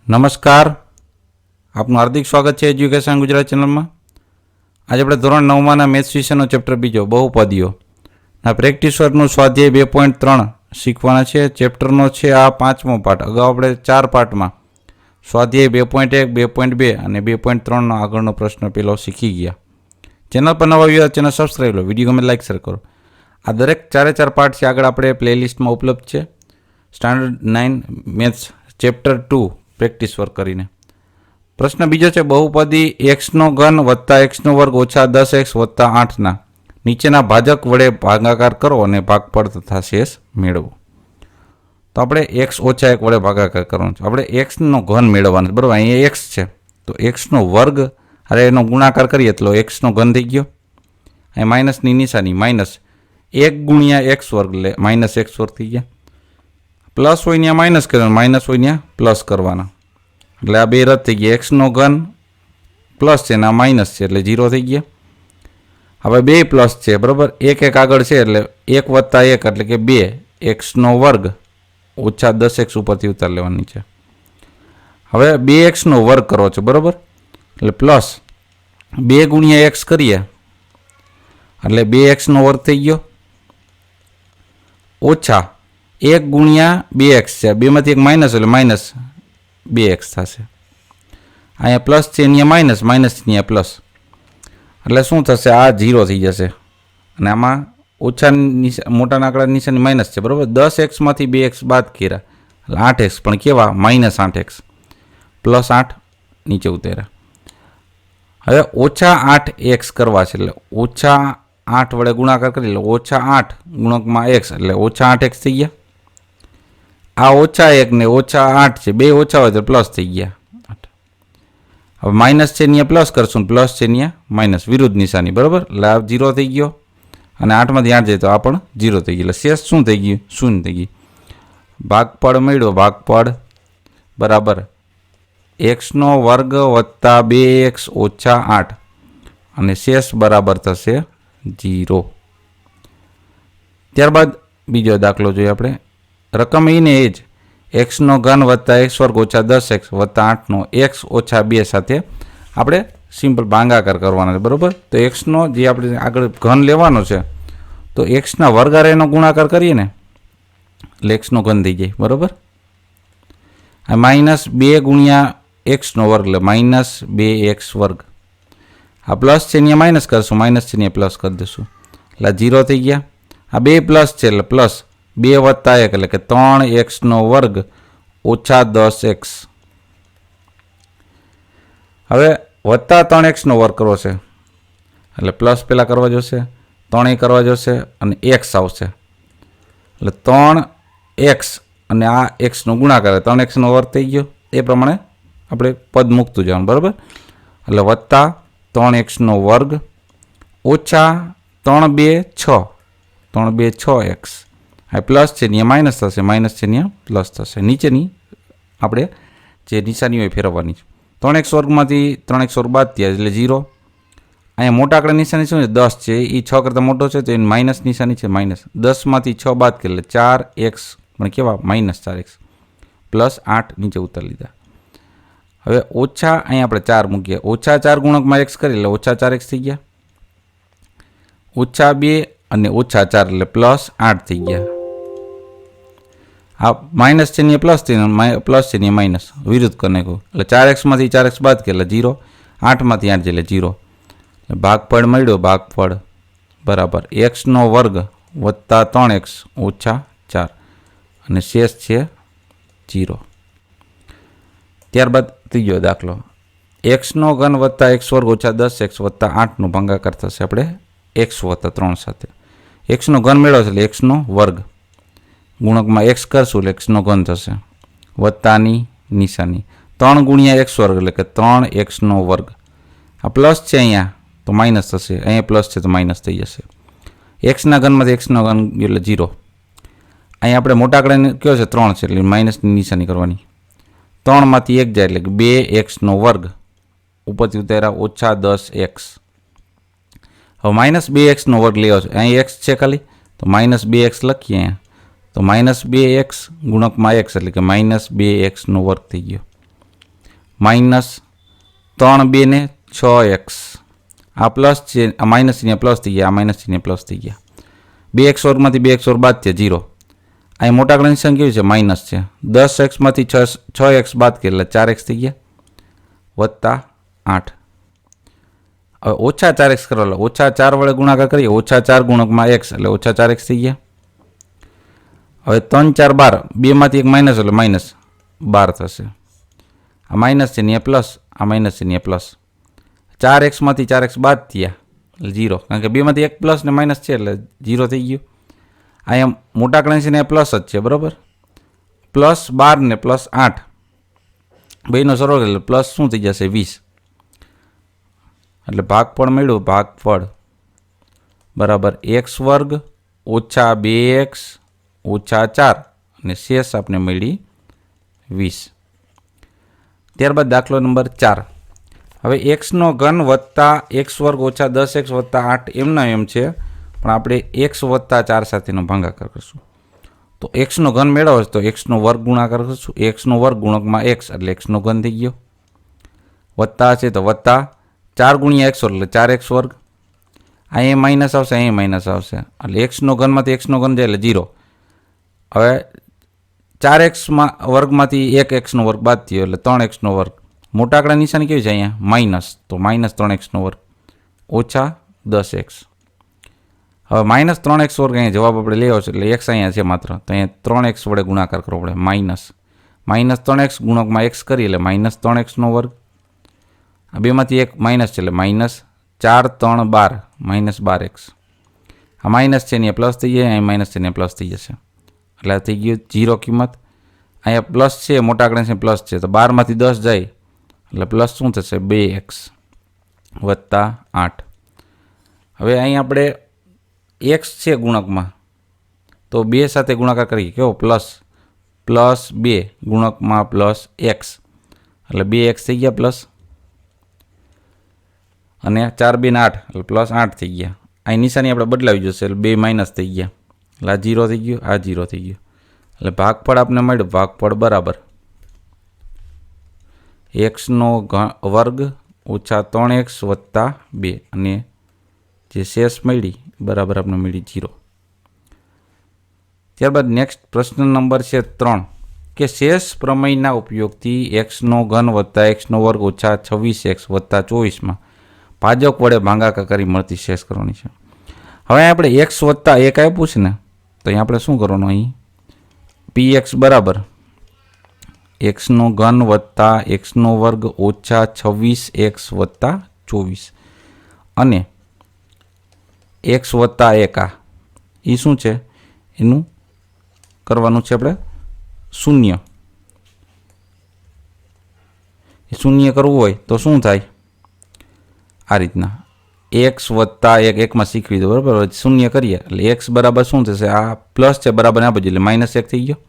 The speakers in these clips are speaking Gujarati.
નમસ્કાર, આપનું હાર્દિક સ્વાગત છે એજ્યુકેશન ગુજરાત ચેનલમાં. આજે આપણે ધોરણ 9માના મેથ્સ વિષયનો ચેપ્ટર બીજો બહુપદીઓ ના પ્રેક્ટિસ વર્કનું સ્વાધ્યાય 2.3 શીખવાના છે. ચેપ્ટરનો છે આ 5મો પાઠ. અગાઉ આપણે 4 પાઠમાં સ્વાધ્યાય 2.1, 2.2 અને 2.3નો આગળનો પ્રશ્ન પેલો શીખી ગયા. ચેનલ પર નવા આવ્યા ચેનલ સબસ્ક્રાઈબ લો, વિડીયો ગમે લાઈક શેર કરો. આ દરેક 4 પાઠ છે આગળ આપણે પ્લેલિસ્ટમાં ઉપલબ્ધ છે. Standard 9 maths chapter 2 practice work કરીને. પ્રશ્ન બીજો છે, બહુપદી એક્સનો ઘન વત્તા એક્સનો વર્ગ ઓછા 10x વત્તા 8ના નીચેના ભાજક વડે ભાગાકાર કરો અને ભાગફળ તથા શેષ મેળવો. તો આપણે એક્સ ઓછા 1 વડે ભાગાકાર કરવાનો છે. આપણે એક્સનો ઘન મેળવવાનો છે, બરાબર. અહીંયા એક્સ છે તો એક્સનો વર્ગ અરે એનો ગુણાકાર કરીએ તો એક્સનો ઘન થઈ ગયો. અહીં માઇનસની નિશાની, માઇનસ 1 ગુણ્યા એક્સ વર્ગ એટલે માઇનસ એક્સ વર્ગ થઈ ગયા. પ્લસ હોય ત્યાં માઇનસ કરવાનું, માઇનસ હોય ત્યાં પ્લસ કરવાના એટલે આ બે રદ થઈ ગયા. એક્સનો ઘન પ્લસ છે ને આ માઇનસ છે એટલે 0 થઈ ગયા. હવે બે પ્લસ છે, બરાબર. એક આગળ છે એટલે 1 વત્તા 1 એટલે કે 2 એક્સનો વર્ગ ઓછા 10x ઉપરથી ઉતાર લેવાની છે. હવે 2xનો વર્ગ કરવો છે, બરાબર. એટલે પ્લસ 2 ગુણ્યા એક્સ કરીએ એટલે 2xનો વર્ગ થઈ ગયો ઓછા 1 ગુણ્યા 2x છે, બેમાંથી એક માઇનસ એટલે માઇનસ 2x થશે. અહીંયા પ્લસ છે અહીંયા માઇનસ, માઇનસ અહીંયા પ્લસ એટલે શું થશે? આ 0 થઈ જશે. અને આમાં ઓછા મોટા આંકડા નિશાની માઇનસ છે, બરાબર. 10xમાંથી 2x બાદ કર્યા એટલે 8x, પણ કેવા? Minus 8x. પ્લસ 8 નીચે ઉતાર્યા. હવે ઓછા 8x કરવા છે એટલે ઓછા 8 વડે ગુણાકાર કરી એટલે ઓછા 8 ગુણકમાં x એટલે ઓછા 8x થઈ ગયા. આ ઓછા 1 ને ઓછા 8 છે, બે ઓછા હોય તો પ્લસ થઈ ગયા 8. હવે માઇનસ છે ત્યાં પ્લસ કરશું, પ્લસ છે ત્યાં માઇનસ, વિરુદ્ધ નિશાની, બરાબર. એટલે આ 0 થઈ ગયો અને 8માંથી 8 જાય તો આ પણ 0 થઈ ગયું. એટલે શેષ શું થઈ ગયું? શૂન્ય થઈ ગયું. ભાગફળ મળ્યો, ભાગફળ બરાબર એક્સનો વર્ગ વત્તા 2x ઓછા 8 અને શેષ બરાબર થશે 0. ત્યારબાદ બીજો દાખલો જોઈએ આપણે. રકમ એને એ જ એક્સનો ઘન વત્તા એક્સ વર્ગ ઓછા 10x વત્તા 8નો એક્સ ઓછા 2 સાથે આપણે સિમ્પલ ભાગાકાર કરવાનો છે, બરાબર. તો એક્સનો જે આપણે આગળ ઘન લેવાનો છે તો એક્સના વર્ગારે એનો ગુણાકાર કરીએ ને એટલે એક્સનો ઘન થઈ જાય, બરાબર. આ માઇનસ 2 ગુણ્યા એક્સનો વર્ગ એટલે માઇનસ 2x વર્ગ. આ પ્લસ છે અહીંયા માઇનસ કરશું, માઇનસ છે અહીંયા પ્લસ કરી દઈશું એટલે 0 થઈ ગયા. આ બે પ્લસ છે એટલે પ્લસ 2 વત્તા 1 એટલે કે 3xનો વર્ગ ઓછા 10x. હવે વત્તા 3xનો વર્ગ કરવો છે એટલે પ્લસ પહેલાં કરવા જોશે, 3 કરવા જોશે અને x આવશે એટલે 3x અને આ xનો ગુણાકાર 3xનો વર્ગ થઈ ગયો. એ પ્રમાણે આપણે પદ મૂકતું જવાનું, બરાબર. એટલે વત્તા 3xનો વર્ગ ઓછા 3 2 6 3 2 6x. આ પ્લસ છે ત્યાં માઇનસ થશે, માઇનસ છે ત્યાં પ્લસ થશે. નીચેની આપણે જે નિશાની હોય ફેરવવાની છે. 3x વર્ગમાંથી 3x વર્ગ બાદ થયા એટલે 0. અહીંયા મોટા આંકડા નિશાની શું છે? 10 છે, એ 6 કરતાં મોટો છે તો એની માઇનસ નિશાની છે, માઇનસ. 10માંથી 6 બાદ કરીએ એટલે 4x, પણ કેવા? Minus 4x. પ્લસ 8 નીચે ઉતાર લીધા. હવે ઓછા અહીંયા આપણે 4 મૂકીએ, ઓછા 4 ગુણકમાં x કરીએ એટલે ઓછા 4x થઈ ગયા. ઓછા 2 અને ઓછા 4 એટલે પ્લસ 8 થઈ ગયા. આ માઇનસ છે ને પ્લસ થઈને પ્લસ છે ને માઇનસ, વિરુદ્ધ કરી નાખ્યું એટલે 4xમાંથી 4x બાદ કરીએ એટલે 0, 8માંથી 8 એટલે 0. ભાગફળ મળ્યો, ભાગફળ બરાબર એક્સનો વર્ગ વત્તા 3x ઓછા 4 અને શેષ છે 0. ત્યારબાદ ત્રીજો દાખલો. એક્સનો ઘન વત્તા એક્સ વર્ગ ઓછા 10x વત્તા 8નો ભાગાકાર થશે આપણે x વત્તા 3 સાથે. એક્સનો ઘન મેળવો છે એટલે એક્સનો વર્ગ ગુણકમાં x કરશું એટલે એક્સનો ઘન થશે વત્તાની નિશાની. 3 ગુણ્યા x વર્ગ એટલે કે 3xનો વર્ગ. આ પ્લસ છે અહીંયા તો માઇનસ થશે, અહીંયા પ્લસ છે તો માઇનસ થઈ જશે. એક્સના ઘનમાંથી એક્સનો ઘન એટલે 0. અહીંયા આપણે મોટા આંકડાને કયો છે? 3 છે એટલે માઇનસની નિશાની કરવાની. 3માંથી 1 જાય એટલે કે 2xનો વર્ગ ઉપરથી ઉતાર્યા ઓછા 10x. હવે માઇનસ 2xનો વર્ગ લેવો છે, અહીં x છે ખાલી તો માઇનસ 2x લખીએ અહીંયા તો -2x ગુણકમાં x એટલે કે -2x નો વર્ગ થઈ ગયો. -3 ને 6x, આ પ્લસ છે, આ માઇનસ ચિહ્ન પ્લસ થઈ ગયા, આ માઇનસ ચિહ્ન પ્લસ થઈ ગયા. 2x વર્ગમાંથી 2x વર્ગ બાદ થયા 0. અહીં મોટા આંકડાની નિશાની કેવી છે? માઇનસ છે. 10xમાંથી 6x બાદ કરીએ એટલે 4x થઈ ગયા વત્તા 8. હવે ઓછા 4x કરો એટલે ઓછા 4 વડે ગુણાકાર કરીએ, ઓછા 4 ગુણકમાં x એટલે ઓછા 4x થઈ ગયા. હવે 3 4 12, 2માંથી 1 માઇનસ એટલે માઇનસ 12 થશે. આ માઇનસ છે ને એ પ્લસ, આ માઇનસ છે ને એ પ્લસ. 4xમાંથી 4x બાદ થયા એટલે 0, કારણ કે 2માંથી 1 પ્લસ ને માઇનસ છે એટલે 0 થઈ ગયું. અહીંયા મોટા આંકડાની છે ને એ પ્લસ જ છે, બરાબર. પ્લસ 12 ને પ્લસ 8 બેનો સરવાળો એટલે પ્લસ શું થઈ જશે? 20. એટલે ભાગફળ મળ્યું, ભાગફળ બરાબર x વર્ગ ઓછા 2x ઓછા 4 અને શેષ આપણે મળી 20. ત્યારબાદ દાખલો નંબર 4. હવે એક્સનો ઘન વત્તા એક્સ વર્ગ ઓછા 10x વત્તા 8 એમના એમ છે, પણ આપણે x વત્તા 4 સાથેનો ભાગાકાર કરશું. તો એક્સનો ઘન મેળવવો છે તો એક્સનો વર્ગ ગુણાકાર કરશું. એક્સનો વર્ગ ગુણકમાં x એટલે એક્સનો ઘન થઈ ગયો. વત્તા છે તો વત્તા 4 ગુણ્યા x એટલે 4x વર્ગ. અહીંયા માઇનસ આવશે, અહીંયા માઇનસ આવશે એટલે એક્સનો ઘનમાંથી એક્સનો ઘન જાય એટલે 0. હવે 4x વર્ગમાંથી 1xનો વર્ગ બાદ થયો એટલે 3xનો વર્ગ. મોટા આંકડા નિશાની કેવી છે અહીંયા? માઇનસ, તો માઇનસ 3xનો વર્ગ ઓછા 10x. હવે માઇનસ 3x વર્ગ અહીંયા જવાબ આપણે લેવો છે એટલે x અહીંયા છે માત્ર, તો અહીંયા 3x વડે ગુણાકાર કરવો પડે. માઇનસ 3x ગુણકમાં x કરી એટલે માઇનસ 3xનો વર્ગ. આ બેમાંથી 1 માઇનસ છે એટલે માઇનસ 4 3 12 માઇનસ 12x. આ માઇનસ છે ને એ પ્લસ થઈ જાય, અહીં માઇનસ છે ને એ પ્લસ થઈ જશે એટલે થઈ ગયું 0 કિંમત. અહીંયા પ્લસ છે, મોટા આંકડા છે પ્લસ છે, તો 12માંથી 10 જાય એટલે પ્લસ શું થશે? 2x વત્તા 8. હવે અહીં આપણે x છે ગુણકમાં, તો 2 સાથે ગુણાકાર કરીએ, કેવો? પ્લસ 2 ગુણકમાં પ્લસ x એટલે 2x થઈ ગયા પ્લસ, અને 4 2 ને 8 એટલે પ્લસ 8 થઈ ગયા. અહીં નિશાની આપણે બદલાવી જશે એટલે 2 માઇનસ થઈ ગયા એટલે આ 0 થઈ ગયું, આ 0 થઈ ગયું. એટલે ભાગફળ આપણે મળ્યું, ભાગફળ બરાબર એક્સનો વર્ગ ઓછા 3x વત્તા 2 અને જે શેષ મળી બરાબર આપણે મળી 0. ત્યારબાદ નેક્સ્ટ પ્રશ્ન નંબર છે 3 કે શેષ પ્રમેયના ઉપયોગથી એક્સનો ઘન વત્તા એક્સનો વર્ગ ઓછા 26x વત્તા 24માં ભાજક વડે ભાગાકાર કરી મળતી શેષ કરવાની છે. હવે આપણે x વત્તા 1 આપ્યું છે ને, તો અહીં આપણે શું કરવાનું? અહીં px બરાબર એક્સનો ઘન વત્તા એક્સનો વર્ગ ઓછા 26x વત્તા 24 અને x વત્તા 1 આ એ શું છે? એનું કરવાનું છે આપણે શૂન્ય. એ શૂન્ય કરવું હોય તો શું થાય? આ રીતના x વત્તા 1 એકમાં શીખવી દો, બરાબર. શૂન્ય કરીએ એટલે x બરાબર શું થશે? આ પ્લસ છે બરાબર આ બાજુ એટલે -1 થઈ ગયો.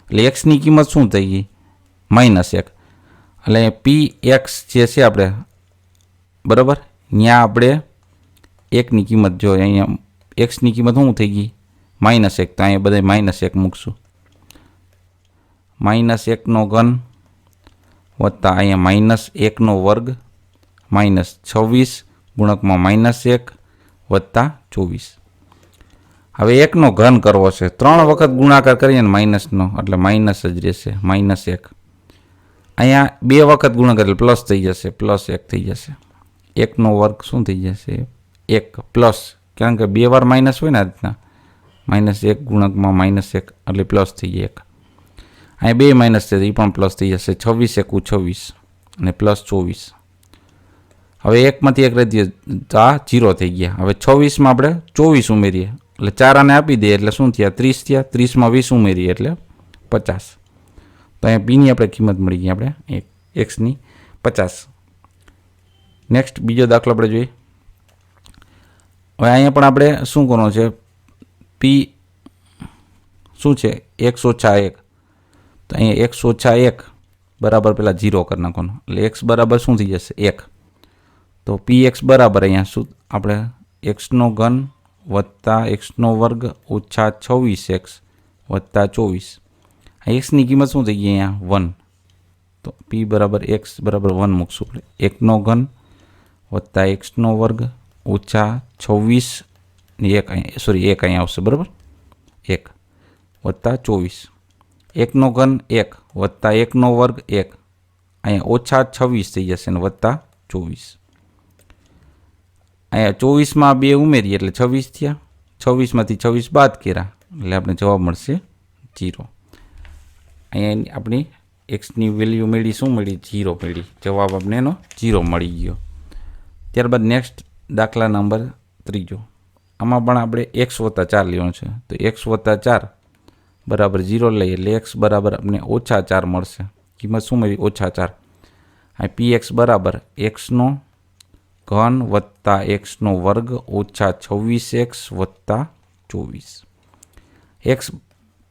એટલે એક્સની કિંમત શું થઈ ગઈ? -1. એટલે px જે છે આપણે બરાબર, ત્યાં આપણે 1ની કિંમત જો અહીંયા એક્સની કિંમત શું થઈ ગઈ? -1. તો અહીંયા બધા -1 મૂકશું. -1નો ઘન વત્તા અહીંયા -1નો વર્ગ -26 ગુણકમાં -1 વત્તા 24. હવે 1નો ઘન કરવો છે, 3 વખત ગુણાકાર કરીએ ને માઇનસનો એટલે માઇનસ જ રહેશે, -1. અહીંયા 2 વખત ગુણાકાર એટલે પ્લસ થઈ જશે, +1 થઈ જશે. 1નો વર્ગ શું થઈ જશે? 1 પ્લસ, કારણ કે 2 વાર માઇનસ હોય ને આ રીતના, -1 ગુણકમાં -1 એટલે પ્લસ થઈ જાય 1. અહીંયા 2 માઇનસ છે તો એ પણ પ્લસ થઈ જશે, 26 × 26 અને +24. હવે 1માંથી 1 રહી તો આ 0 થઈ ગયા. હવે 26માં આપણે 24 ઉમેરીએ એટલે 4 આને આપી દઈએ એટલે શું થયા? 30 થયા. 30માં 20 ઉમેરીએ એટલે 50. તો અહીંયા પીની આપણે કિંમત મળી ગઈ આપણે એક્સની 50. નેક્સ્ટ બીજો દાખલો આપણે જોઈએ. હવે અહીંયા પણ આપણે શું કરવાનું છે? પી શું છે? x ઓછા 1. તો અહીંયા x ઓછા 1 બરાબર પેલા 0 કરી નાખવાનું એટલે x બરાબર શું થઈ જશે? 1. તો px બરાબર અહીંયા શું આપણે એક્સનો ઘન વત્તા એક્સનો વર્ગ ઓછા 26x વત્તા 24. આ એક્સની કિંમત શું થઈ ગઈ? અહીંયા 1. તો પી બરાબર એક્સ બરાબર 1 મૂકશું આપણે. 1 ઘન વત્તા એક્સનો વર્ગ ઓછા 26 ને 1 અહીંયા, સોરી 1 અહીંયા આવશે, બરાબર. 1 વત્તા 24. 1 ઘન 1 વત્તા 1 વર્ગ 1 અહીંયા ઓછા 26 થઈ જશે ને વત્તા 24. અહીંયા 24માં 2 ઉમેરીએ એટલે 26 થયા. 26માંથી 26 બાદ કર્યા એટલે આપણે જવાબ મળશે 0. અહીંયા આપણી એક્સની વેલ્યુ મળી, શું મળી? 0 મળી. જવાબ આપણે એનો 0 મળી ગયો. ત્યારબાદ નેક્સ્ટ દાખલા નંબર 3. આમાં પણ આપણે x વત્તા 4 લેવાનો છે. તો x વત્તા 4 બરાબર 0 લઈએ એટલે x બરાબર આપણે ઓછા 4 મળશે. કિંમત શું મળી? ઓછા 4. આ px બરાબર xનો ઘન વત્તા એક્સનો વર્ગ ઓછા 26x વત્તા 24.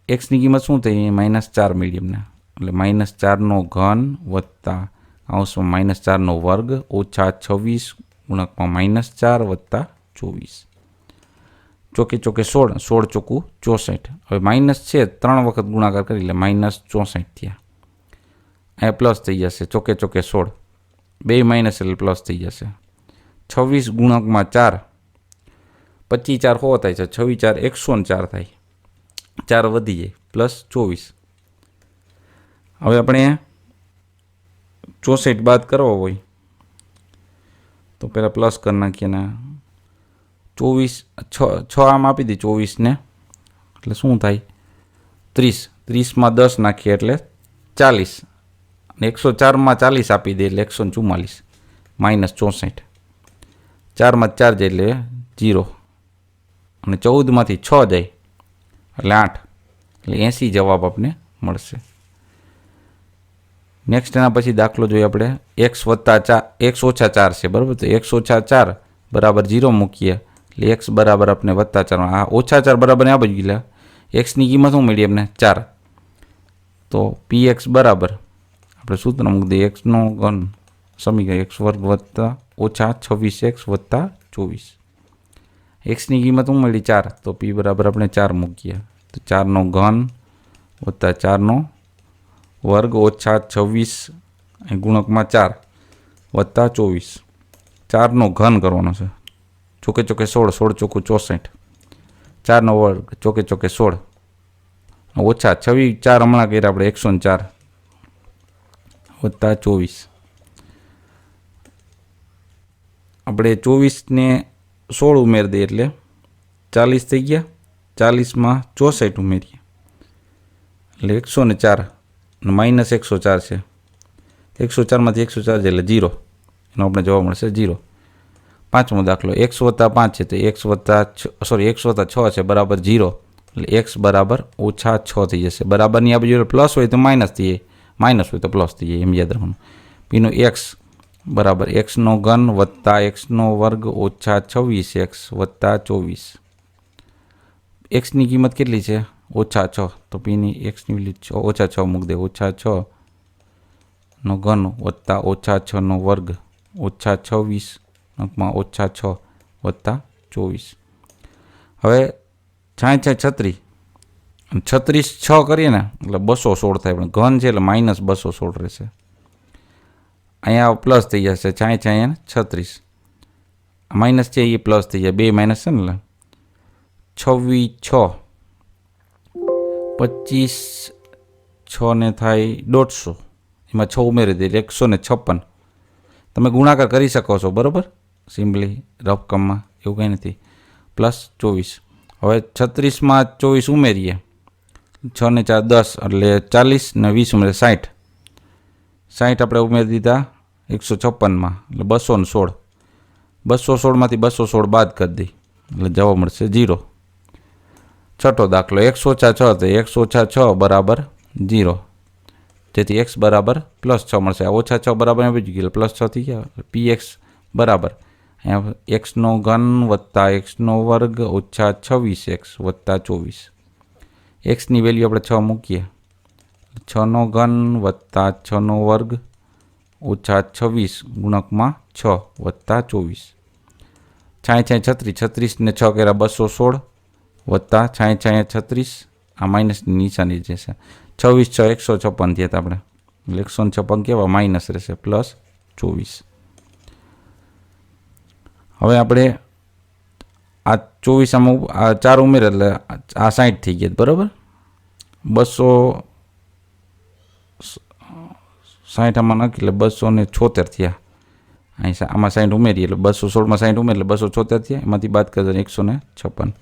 એક્સની કિંમત શું થઈ? -4 મળી એમને. એટલે -4નો ઘન વત્તા કૌંસમાં -4નો વર્ગ ઓછા 26 ગુણકમાં -4 વત્તા 24. ચોકે ચોકે 16, 16 ચોકું 64. હવે માઇનસ છે 3 વખત ગુણાકાર કરી એટલે -64 થયા. અહીંયા પ્લસ થઈ જશે. ચોકે ચોકે 16, 2 માઇનસ એટલે પ્લસ થઈ જશે. 26 ગુણકમાં 4, 25 4 થાય છે. 26 4 104 થાય. 4 વધી જાય પ્લસ 24. હવે આપણે 64 બાદ કરવો હોય તો પહેલાં પ્લસ કરી નાખીએ ને 24 6 આમ આપી દઈએ 24 ને એટલે શું થાય? 30. 30માં 10 નાખીએ એટલે 40 અને 104માં 40 આપી દઈએ એટલે 144 -64. 4માં 4 જાય એટલે 0 અને 14માંથી 6 જાય એટલે 8 એટલે 80 જવાબ આપણે મળશે. નેક્સ્ટ એના પછી દાખલો જોઈએ આપણે. x વત્તા 4, x ઓછા 4 છે, બરાબર. તો x ઓછા 4 બરાબર 0 મૂકીએ એટલે x બરાબર આપણે વત્તા 4. આ ઓછા 4 બરાબર આ બાજુ ગયેલા. xની કિંમત શું મળી આપણે? 4. તો px બરાબર આપણે સૂત્ર મૂકી દઈએ xનો ઘન સમીકરણ x વર્ગ વત્તા ઓછા 26x વત્તા 24. xની કિંમત શું મળી? 4. તો p બરાબર આપણે 4 મૂકીએ તો 4નો ઘન વત્તા 4નો વર્ગ ઓછા 26 ગુણકમાં 4 વત્તા 24. 4નો ઘન કરવાનો છે. ચોકે ચોકે 16, 16 ચોકું 64. 4નો વર્ગ ચોકે ચોકે 16 ઓછા 26 4 હમણાં કર્યા આપણે 104 વત્તા 24. આપણે 24 ને 16 ઉમેરી દઈએ એટલે 40 થઈ ગયા. 40માં 64 ઉમેરીએ એટલે 104 અને -104 છે. 104માંથી 104 જાય એટલે 0. એનો આપણે જવાબ મળશે 0. પાંચમો દાખલો. x વત્તા 5 છે તો x વત્તા 6 છે બરાબર 0 એટલે x બરાબર ઓછા 6 થઈ જશે. બરાબરની આ બાજુ પ્લસ હોય તો માઇનસ થઈ જાય, માઇનસ હોય તો પ્લસ થઈ જાય, એમ યાદ રાખવાનું. પીનો x બરાબર xનો ઘન વત્તા એક્સનો વર્ગ ઓછા 26x વત્તા 24. એક્સની કિંમત કેટલી છે? ઓછા 6. તો પીની એક્સની વેલ્યુ ઓછા 6 મૂકી દે. ઓછા 6 નો ઘન વત્તા ઓછા 6 નો વર્ગ ઓછા 26 અંકમાં ઓછા 6 વત્તા 24. હવે 36 6 કરીએ ને એટલે 216 થાય. પણ ઘન છે એટલે -216 રહેશે. અહીંયા પ્લસ થઈ જશે. 36 માઇનસ છે એ પ્લસ થઈ જાય. 2 માઇનસ છે ને એટલે 26 25 6 ને થાય 150. એમાં 6 ઉમેરી દે એટલે 156. તમે ગુણાકાર કરી શકો છો, બરાબર, સિમ્પલી રકમમાં, એવું કંઈ નથી. +24. હવે 36માં 24 ઉમેરીએ 6 ને 4 10 એટલે 40 ને 20 ઉમેરે 60. 60 આપણે ઉમેરી દીધા 156માં એટલે 216. 216માંથી 216 બાદ કરી દઈ એટલે જવાબ મળશે 0. છઠ્ઠો દાખલો. x ઓછા 6 તો x ઓછા 6 બરાબર 0. જેથી x બરાબર +6 મળશે. આ ઓછા 6 બરાબર એમ જ ગયું +6 થઈ ગયા. px બરાબર અહીંયા એક્સનો ઘન વત્તા એક્સનો વર્ગ ઓછા 26x વત્તા 24. એક્સની વેલ્યુ આપણે 6 મૂકીએ. 6નો ઘન વત્તા 6નો વર્ગ ઓછા 26 ગુણકમાં 6 વત્તા 24. 36 ને 6 કર્યા 216 વત્તા 36. આ માઇનસની નિશાની જશે. 26 6 156 થયા આપણે. એટલે 156 કેવા માઇનસ રહેશે +24. હવે આપણે આ 24 આમાં આ 4 ઉમેર એટલે આ 60 થઈ ગયા બરાબર. 260 આમાં નાખી એટલે 276 થયા. અહીં આમાં 60 ઉમેરીએ એટલે 216માં 60 ઉમેરી એટલે 276 થયા. એમાંથી બાદ કરતા 156.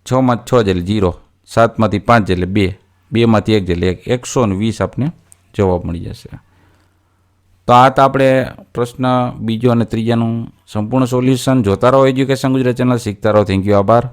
6માં 6 એટલે 0, 7માંથી 5 એટલે 2, 2માંથી 1 એટલે 120 આપને જવાબ મળી જશે. તો આ તો આપણે પ્રશ્ન બીજો અને ત્રીજાનું સંપૂર્ણ સોલ્યુશન જોતા રહો એજ્યુકેશન ગુજરાત ચેનલ, શીખતા રહો. થેન્ક યુ, આભાર.